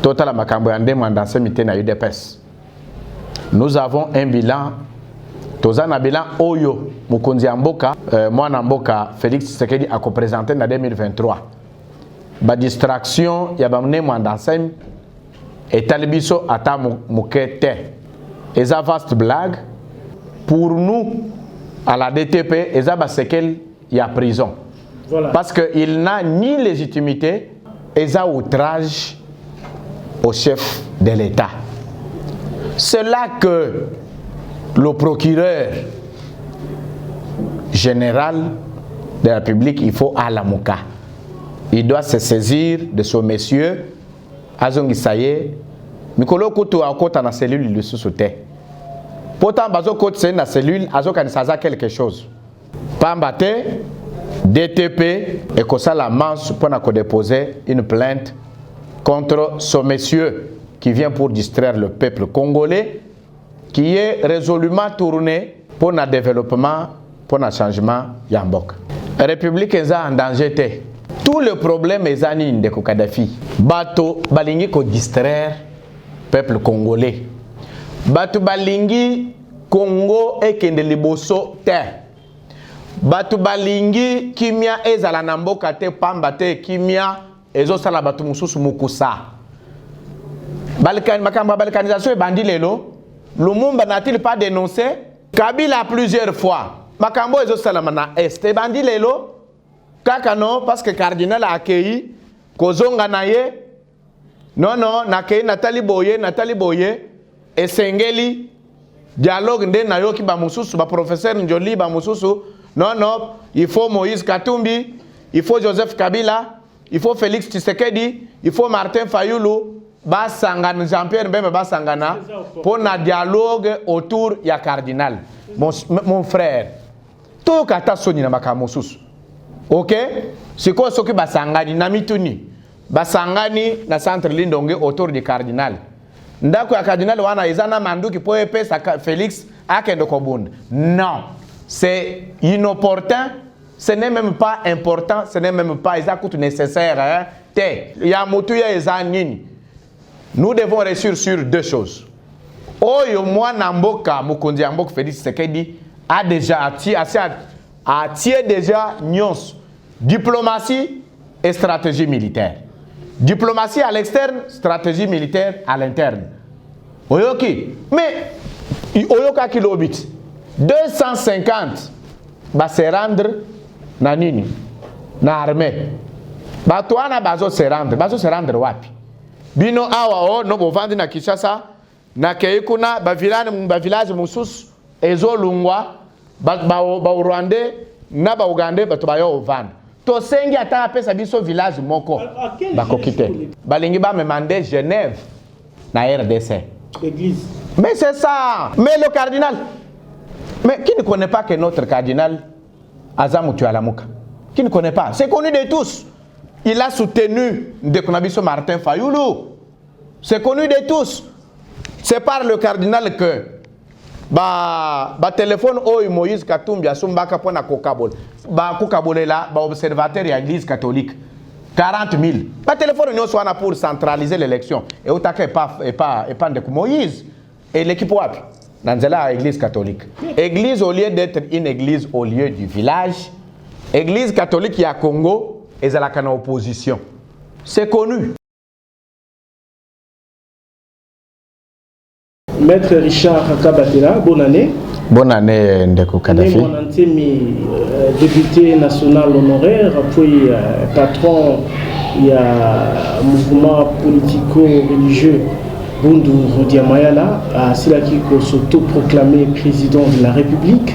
Total makambo ya ndemo andanse mité na UDPS. Nous avons un bilan. Tozana bilan Oyo Mukonzi Amboka, moi Mboka Félix Tshisekedi a présenté en 2023. Ba distraction ya ba mne mwandansem et talibiso ata mukete. Eza vaste blague pour nous à la DTP, eza ba sekel ya prison. Voilà. Parce qu'il n'a ni légitimité, eza outrage au chef de l'État. C'est là que le procureur général de la République, il faut à la Mouka. Il doit se saisir de ce monsieur, Azongi Saye, Mikolo Koutou a côté dans la cellule de sous-sauté. Pourtant, Bazo côté c'est la cellule, Azokan Saza quelque chose. Pambate, DTP, et que ça la manche pour déposer une plainte contre ce monsieur qui vient pour distraire le peuple congolais, qui est résolument tourné pour le développement, pour le changement Yambok. La République est en danger. Tout le problème est en de Kadhafi. Bato balingi ko distraire peuple congolais. Bato balingi Congo et kende liboso te. Bato balingi kimia ezala na mboka te pamba te kimia ezo sala bato mususu mukusa. Balkanisation et bandi lelo. Lumumba n'a-t-il pas dénoncé? Kabila plusieurs fois. Makambo ezo salamana est. Et bandi lelo. Kakano parce que cardinal a accueilli. Kozonga naye. Non, nakei Nathalie Boye. Et Sengeli. Dialogue nde na yo ki ba mususu, ba professeur Njoli ba mususu. Non, il faut Moïse Katumbi. Il faut Joseph Kabila. Il faut Félix Tshisekedi. Il faut Martin Fayulu. Basangana, Jean-Pierre Mbembe Basangana pour un dialogue autour ya cardinal. Mon frère, tout kata soni na makamosus. OK? C'est quoi ce que Basangani na mituni? Basangani na centre Lindonge autour du cardinal. Ndako ya cardinal wana izana manduki po epesa Félix akende kobunda. Non, c'est inopportun, ce n'est même pas important, ce n'est même pas nécessaire. Hein? Te, ya mutu ya ezanini. Nous devons réussir sur deux choses. Oyo moi Namboka Mukonzi Amboka Félix Tshisekedi a déjà attiré déjà nyons diplomatie et stratégie militaire. Diplomatie à l'externe, stratégie militaire à l'interne. Oyoki, mais Oyoka kilobit 250 va se rendre na nini na armée. Batouana bazo se rendre wapi? Bino awa no bovandi na Kinshasa na keikuna ba village musus ezo lungwa ba Rwandais na ba Ugandais bato ba yo ovanda to sengi ata pesa biso village moko ba kokite balingi ba me mandé Genève na RDC église. Mais c'est ça. Mais le cardinal, mais qui ne connaît pas que notre cardinal Azamutu Alamuka, qui ne connaît pas, c'est connu de tous. Il a soutenu Ndekonabiso Martin Fayulu. C'est connu de tous. C'est par le cardinal que téléphone Moïse Katumbi Asumbaka pour na kokabol. Kokabol là, observateur de l'église catholique. 40 000. Téléphone nous pour centraliser l'élection. Et au taquet pas de Moïse. Et l'équipe wapi dans l'église catholique. Église au lieu d'être une église au lieu du village. Église catholique qui a Congo. Et c'est la opposition. C'est connu. Maître Richard Kabatela, bonne année. Bonne année, Ndeko Kadhafi. Mon antemi, député national honoraire, puis patron, il y a un mouvement politico-religieux, Bundu Rodiamayala, à Silaki qui s'auto-proclamé président de la République.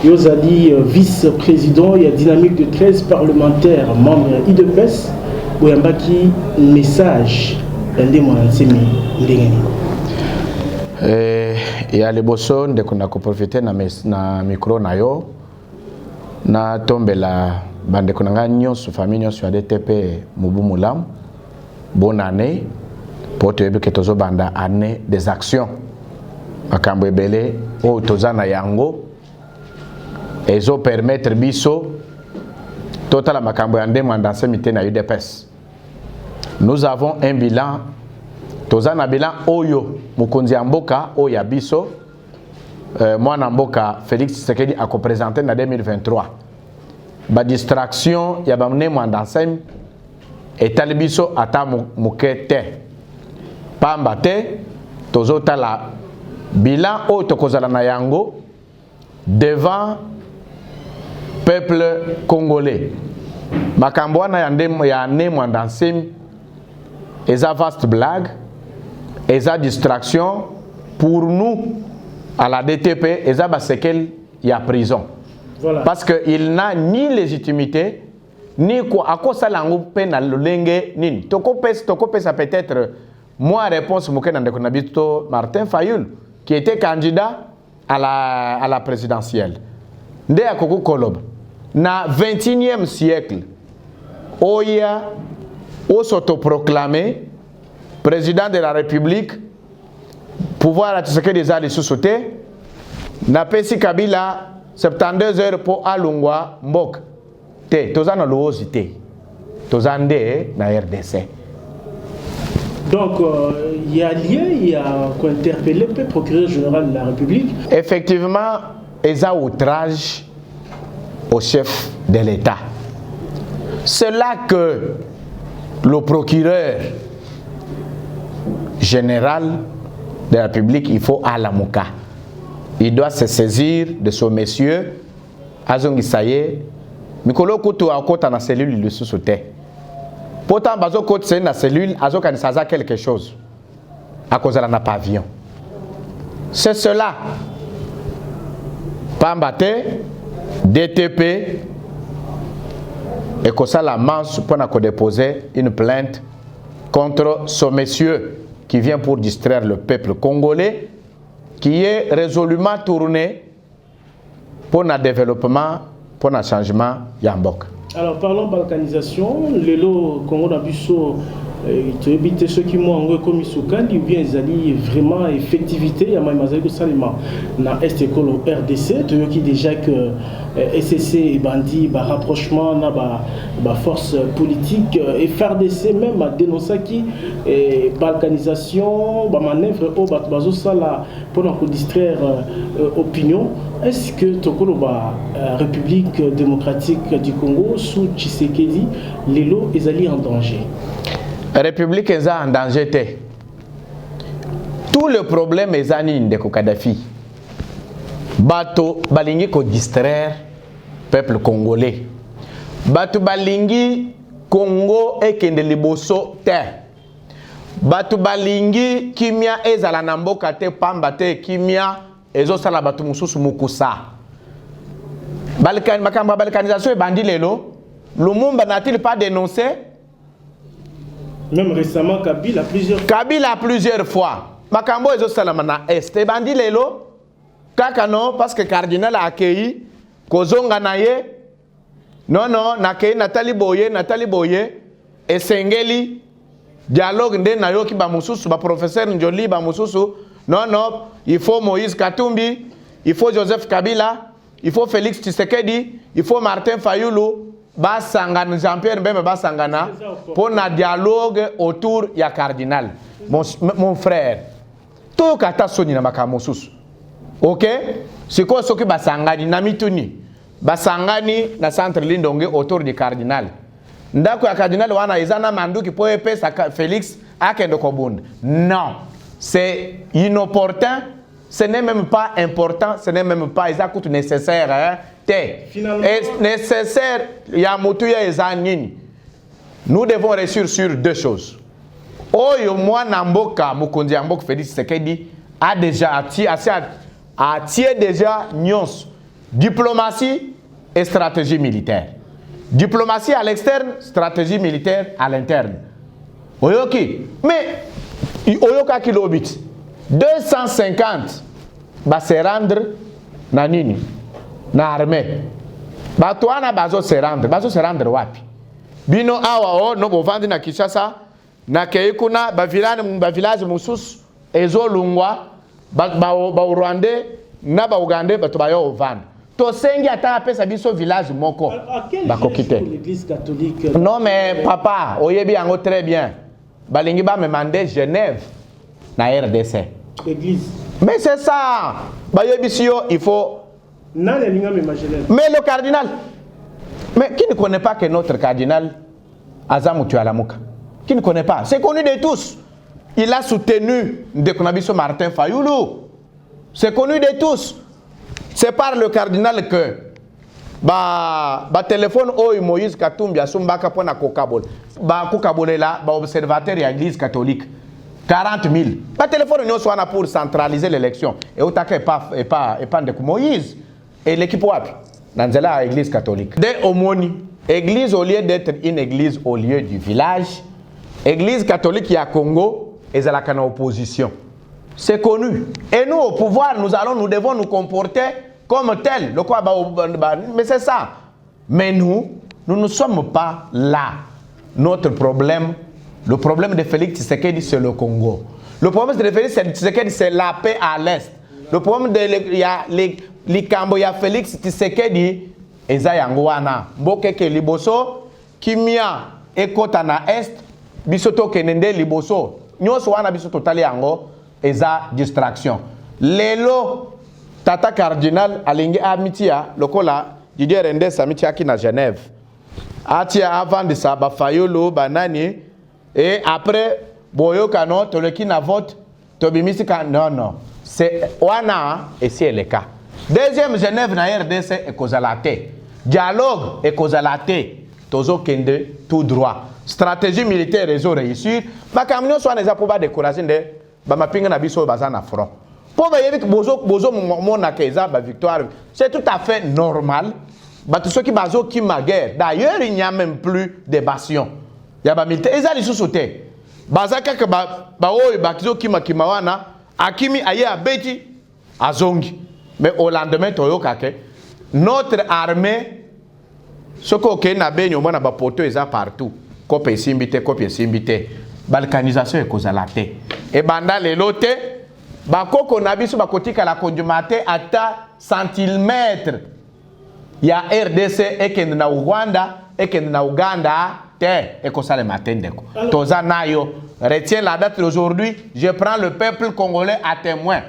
Yozali vice-président, il y a dynamique de 13 parlementaires membres IDPS. Boyambaki message ndé mon ensemi ndengeni. Il y a les bossons de qu'on a profité na micro na yo na tombe la bande konanga nyonso famille sur DTP Mubu Mulam. Bonne année pour te que tozo banda année des actions. Makambo ebele o tozana yango. Et ont permettre biso total makambo yande mandanse mité na UDPS. Nous avons un bilan toza na bilan oyo mokonzi ya mboka oyo ya biso mwana mboka Félix Tshisekedi a présenté na 2023 ba distraction ya bamne mwanda nsem etali biso ata moke te pamba te tozotala bilan oyo tokozala na yango devant peuple congolais. Makambo wana ya ne mwanda nsem eza vaste blague, eza distraction pour nous à la DTP, eza basekel ya prison. Voilà. Parce qu'il n'a ni légitimité, ni quoi. À quoi ça l'ango peine à l'olenge nini. Toko pesa peut-être moi réponse moké nabito Martin Fayulu qui était candidat à la présidentielle. Nde a koko kolob. Na 21e siècle, Oya o s'autoproclamé président de la République, pouvoir à ce que des alliés sous-sautés, na pesi Kabila 72 heures pour alungwa mbok. Te, tozana loosité. Tozande na RDC. Donc, il y a lieu, il y a interpellé le procureur général de la République. Effectivement, il y a outrage au chef de l'État. C'est là que le procureur général de la République, il faut à la Mouka. Il doit se saisir de ce monsieur, Azongi Saye, Mikolo Koutou a côté dans la cellule, il le sous-sautait. Pourtant, Bazo côté dans la cellule, Azoka ne sait quelque chose. À cause de la pavillon. C'est cela. Pambate, DTP, et que ça la manche pour déposer une plainte contre ce monsieur qui vient pour distraire le peuple congolais, qui est résolument tourné pour le développement, pour le changement Yambok. Alors parlons balkanisation, le Congo Nabuso, tu évites ceux qui m'ont comme Soukali ou bien ils allaient vraiment effectivité, il y a Maïmazako Salima dans Est école au RDC, tu qui déjà que SCC et bandit, rapprochement, na force politique et FRDC même a dénoncé qui balkanisation, manœuvre au bazo sala pour nous distraire opinion. Est-ce que Tokoloba République démocratique du Congo sous Tshisekedi, les lots ils allaient en danger? République est en danger. Tout le problème est en de Kadhafi. Bato balingi ko distraire peuple congolais. Bato balingi Congo et kende liboso te. Bato balingi kimia ezala na mboka te pamba te kimia ezo sala bato mususu mukusa. Balkanisation et bandi lelo. Lumumba n'a-t-il pas dénoncé? Même récemment, Kabila plusieurs fois. Makambo ezo salama na Est. Bandi lelo. Kakano, parce que cardinal a accueilli. Kozonga na ye. Non, nakei Nathalie Boye. Et Sengeli. Dialogue nde na yo ki ba mususu, ba professeur Njoli ba mususu. Non, il faut Moïse Katumbi. Il faut Joseph Kabila. Il faut Félix Tshisekedi. Il faut Martin Fayulu. Basangana, Jean-Pierre Mbembe Basangana pour un dialogue autour ya cardinal. Mon frère, tout kata soni na makamosus. OK? C'est quoi ce que Basangani na mituni? Basangani na centre Lindonge autour du cardinal. Ndako ya cardinal wana izana mandu ki poe pesa Félix akendo kobund. Non, c'est inopportun. Ce n'est même pas important, ce n'est même pas nécessaire. Hein? Est nécessaire, nous devons réussir sur deux choses. Oyo moi Namboka, Mukonzi Amboka Félix Tshisekedi a déjà attiré déjà nyons, diplomatie et stratégie militaire. Diplomatie à l'externe, stratégie militaire à l'interne. Oyoki, mais Oyoka kilobit 250 va se rendre na nini na armée. Batouana bazo se rendre wapi? Bino awa no bovandi na Kinshasa na keikuna ba village musus ezo lungwa ba Rwandais na ba Ugandais bato ba yo ovanda. To sengi ata pesa biso village moko ba kokite. L'église catholique. Non mais papa, oyebi yango très bien. Balingi ba me mandé Genève. na RDC. Église. Mais c'est ça. Il faut. Mais le cardinal. Mais qui ne connaît pas que notre cardinal Azamoutu Alamuka? Qui ne connaît pas? C'est connu de tous. Il a soutenu Ndekonabiso Martin Fayoulou. C'est connu de tous. C'est par le cardinal que téléphone Moïse Katumbi a sumbaka pour na kokabol. Kokabol là, observateur de l'église catholique. 40 000. Téléphone nous pour centraliser l'élection. Et au taquet pas de Moïse. Et l'équipe wapi dans l'église catholique. Dès Omoni, église au lieu d'être une église au lieu du village, église catholique à Congo, et à la opposition. C'est connu. Et nous, au pouvoir, nous devons nous comporter comme tel. Mais c'est ça. Mais nous ne sommes pas là. Notre problème, le problème de Félix Tshisekedi, c'est le Congo. Le problème de Félix Tshisekedi, c'est la paix à l'Est. Le problème de il y a Félix Tshisekedi, eza yangoana. Mbokeke liboso, kimia ekota na Est, bisoto kenende liboso. Nyoso wana bisoto tali yango, eza distraction. Lelo, tata cardinal alingi amitia, lokola, Didier Rendes amitia ki na Genève. Atia avant de ça, Fayolo, banani, et après, boyo kano, toleki na vote, tobimisi ka, non. C'est wana, et c'est le cas. Deuxième Genève na RDC et kozalate. Dialogue et kozalate. Tozo kende tout droit. Stratégie militaire réseau réussir. Ma camion soit les approba décoration de ma pinga na biso bazan na front. Pour veiller que bozo mon akeza ba victoire. C'est tout à fait normal. Ba tout ceux qui bazo qui ma guerre. D'ailleurs, il n'y a même plus de bastion. Il y a ba militaire. Eza li sous-sauté. Bazaka que ba oyo ba kizo ki makimawana akimi aye abeti azongi. Mais au lendemain, notre armée, ce qu'on a bien, on a poto partout. Copie simbité. Balkanisation est causalité. Et pendant les lotes, qu'on a vu sur la côté la conduite à centimètres. Il y a RDC et qu'il y a Rwanda et qu'il y a Ouganda. Et que ça le matin. Tozanayo, retiens la date d'aujourd'hui. Je prends le peuple congolais à témoin.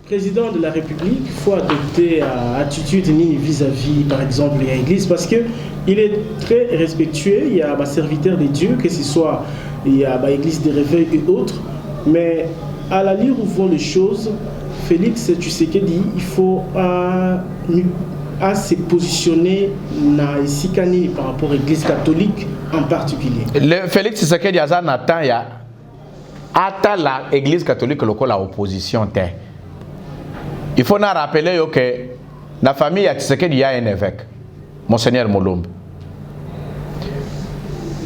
Président de la République, il faut adopter attitude vis-à-vis, par exemple, de l'Église, parce qu'il est très respectueux. Il y a un serviteur de Dieu, que ce soit il y a l'Église des réveils et autres. Mais à la lire où vont les choses, Félix Tshisekedi, il faut se positionner ici par rapport à l'Église catholique en particulier. Félix Tshisekedi a l'Église catholique locale à opposition. Il faut nous rappeler que la famille a Tshisekedi, il y a un évêque, Monseigneur Molombe.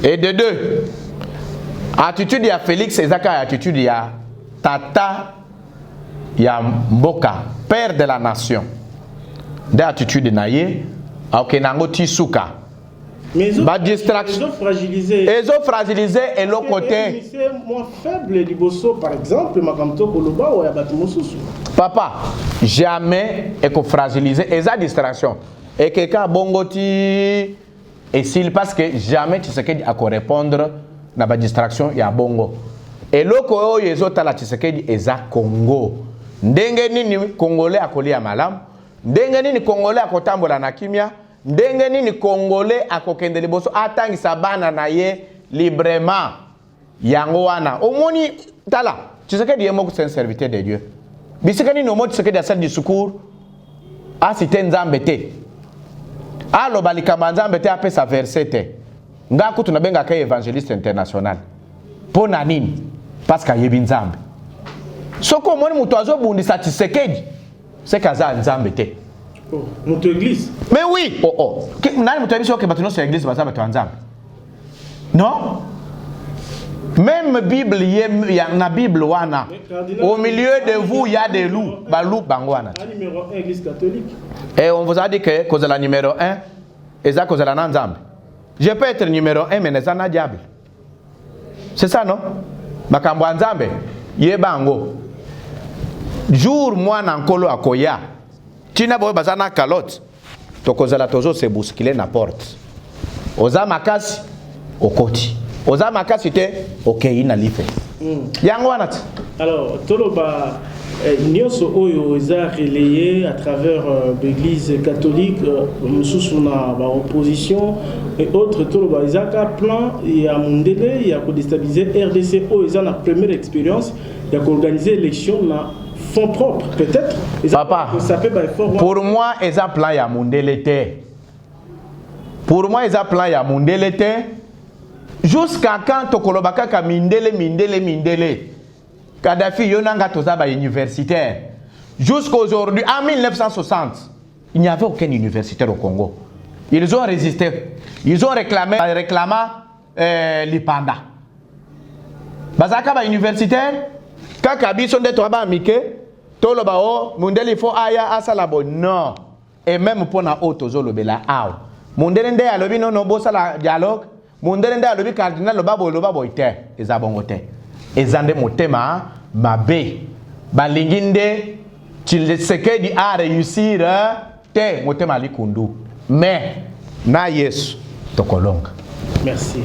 Et de deux, attitude il y a Félix, Ezaka attitude il y a Tata, il y a Mboka, père de la nation. Des attitudes naïe, Aokenango Tisuka. Mais ils ont fragilisé. Ils ont fragilisé et l'autre côté. C'est moins faible, Liboso, par exemple, Makamto Koloba ou Yabatimosusu. Papa, jamais et qu'on fragilise. Et ça distraction. Et quelqu'un bongoti et s'il parce que jamais tu sais qu'il a quoi répondre na ba distraction ya bongo. Et loko ils ont la Tshisekedi eza Congo. Ndenge nini Congolais akolia malam, ndenge nini Congolais akotambola na kimia. Ndenge nini Congolais akokende liboso atangisa bana na ye librement yango wana omoni tala Tshisekedi yemo c'est un serviteur de Dieu bisikani no moti Tshisekedi asali du secours asite nzambe te alo balikamba nzambe te apesa verset te ngaku tunabenga ka évangéliste international pona nini parce que yebi nzambe soko omoni mutu azobundisa Tshisekedi c'est kaza nzambe te. Oh, notre église. Mais oui. Nani mutu abiso ke batuno sur l'église bazaba to nzambe. Non? Même Bible il y a na Bible wana. Au milieu de vous il y a des loups, ba loup bango wana. Numéro 1 église catholique. Et on vous a dit que cause la numéro 1 et ça cause la nzambe. Je peux être numéro 1 mais nezana diable. C'est ça non? Makambo nzambe yebango. Jour moi na nkolo akoya. Tina boy bazana calotte. Tokozala tozo se bousculer na porte. Oza makasi okoti. Oza makasi te okei na life. Yango wana Alors, Toloba, Nyoso Oyo a relayé à travers l'église catholique, sous la opposition et autres, Toloba, il y a un plan, il y a Mundele, il y a déstabiliser RDC, il y a la première expérience, il y a organisé l'élection dans fonds propres, peut-être. Papa, pour moi, il y a un plan, il y a Mundele. Pour moi, il y a un plan, il y a Mundele. Jusqu'à quand Tokolobaka ka Mindele. Kadhafi Yonanga Tozaba universitaire. Jusqu'aujourd'hui, en 1960, il n'y avait aucun universitaire au Congo. Ils ont résisté. Ils ont réclamé l'Ipanda. Bazaka ba universitaire, Kakabi son de Toaba Mike, Tolobao, Mundele faut aya asalabo. Non. Et même pour na otozo lobela aw. Mundele nde alobi non bosa la dialogue. Mundele nde alobi cardinal loba ite ezabongote. Ezande motema mabe balinginde Tshisekedi a réussir te motema likundu mais na Yesu tokolonga. Merci.